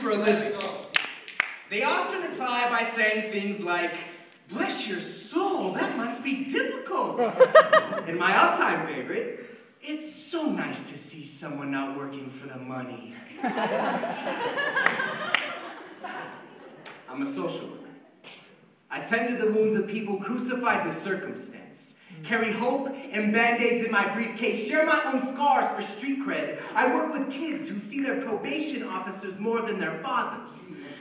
for a living? They often reply by saying things like, "Bless your soul, that must be difficult." And my all-time favorite, "It's so nice to see someone not working for the money." I'm a social worker. I tend to the wounds of people crucified to circumstance, carry hope and band-aids in my briefcase, share my own scars for street cred. I work with kids who see their probation officers more than their fathers.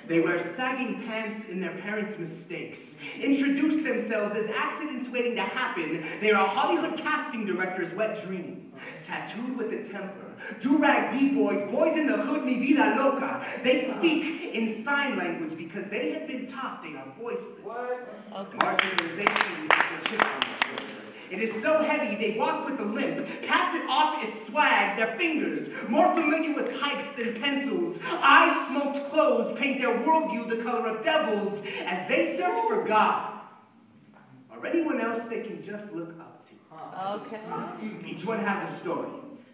They wear sagging pants in their parents' mistakes, introduce themselves as accidents waiting to happen. They are a Hollywood casting director's wet dream, tattooed with the temper. Do-rag D-boys, boys in the hood, mi vida loca. They speak in sign language because they have been taught they are voiceless. Marginalization is a chip on their shoulder. It is so heavy, they walk with a limp, pass it off as swag, their fingers, more familiar with hikes than pencils. Eye-smoked clothes paint their worldview the color of devils as they search for God, or anyone else they can just look up to. Okay. Each one has a story.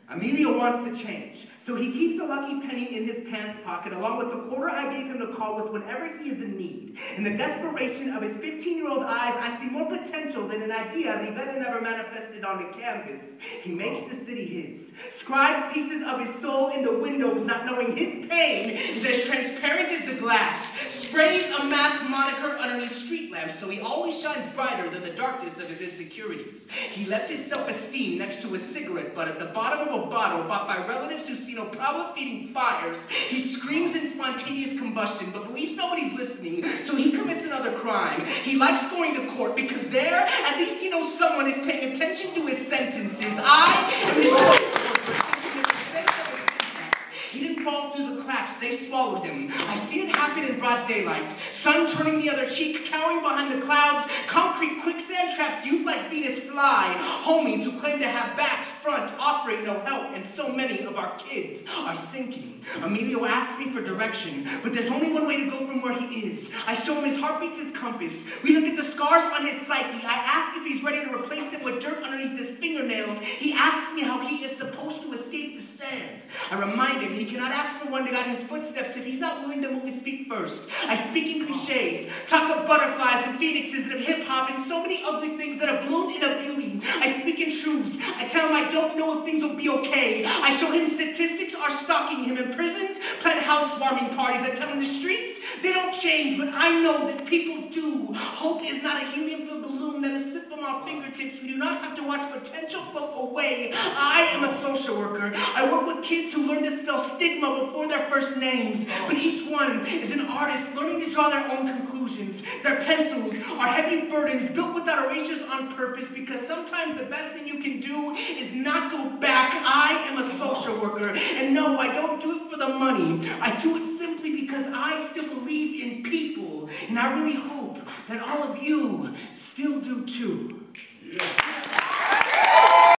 Emilio wants to change, so he keeps a lucky penny in his pants pocket along with the quarter I gave him to call with whenever he is in need. In the desperation of his 15-year-old eyes, I see more potential than an idea Rivera never manifested on the canvas. He makes the city his, scribes pieces of his soul in the windows, not knowing his pain is as transparent as the glass, sprays a masked moniker underneath street lamps so he always shines brighter than the darkness of his insecurities. He left his self-esteem next to a cigarette butt at the bottom of a bottle bought by relatives who see no problem feeding fires. He screams in spontaneous combustion, but believes nobody's listening, so he commits another crime. He likes going to court because there, at least he knows someone is paying attention to his sentences. I am his social worker, thinking of the sense of his syntax. He didn't fall through the cracks, they swallowed him. I've seen it happen in broad daylight. Sun turning the other cheek, cowering behind the clouds. Concrete quicksand traps youth like Venus fly. Homies who claim to have backs, front, offering no help, and so many of our kids are sinking. Emilio asks me for direction, but there's only one way to go from where he is. I show him his heartbeat's his compass. We look at the scars on his psyche. I ask if he's ready to replace them with dirt underneath his fingernails. He asks me how he is supposed to escape the sand. I remind him he cannot ask for one to guide his footsteps if he's not willing to move his feet first. I speak in cliches, talk of butterflies and phoenixes and of hip-hop and so many ugly things that have bloomed into beauty. I speak in truths. I tell him I don't know if things will be okay. I show him statistics are stalking him in prisons, plan housewarming parties. I tell him the streets, they don't change, but I know that people do. Hope is not a helium-filled balloon that is slipped from our fingertips. We do not have to watch potential float away. I am a social worker. I work with kids who learn to spell stigma before their first names, but each one is an artist learning to draw their own conclusions. Their pencils are heavy burdens built without erasures on purpose because sometimes the best thing you can do is not go back. I am a social worker, and no, I don't do it for the money. I do it simply because I still believe in people, and I really hope that all of you still do too. Yeah.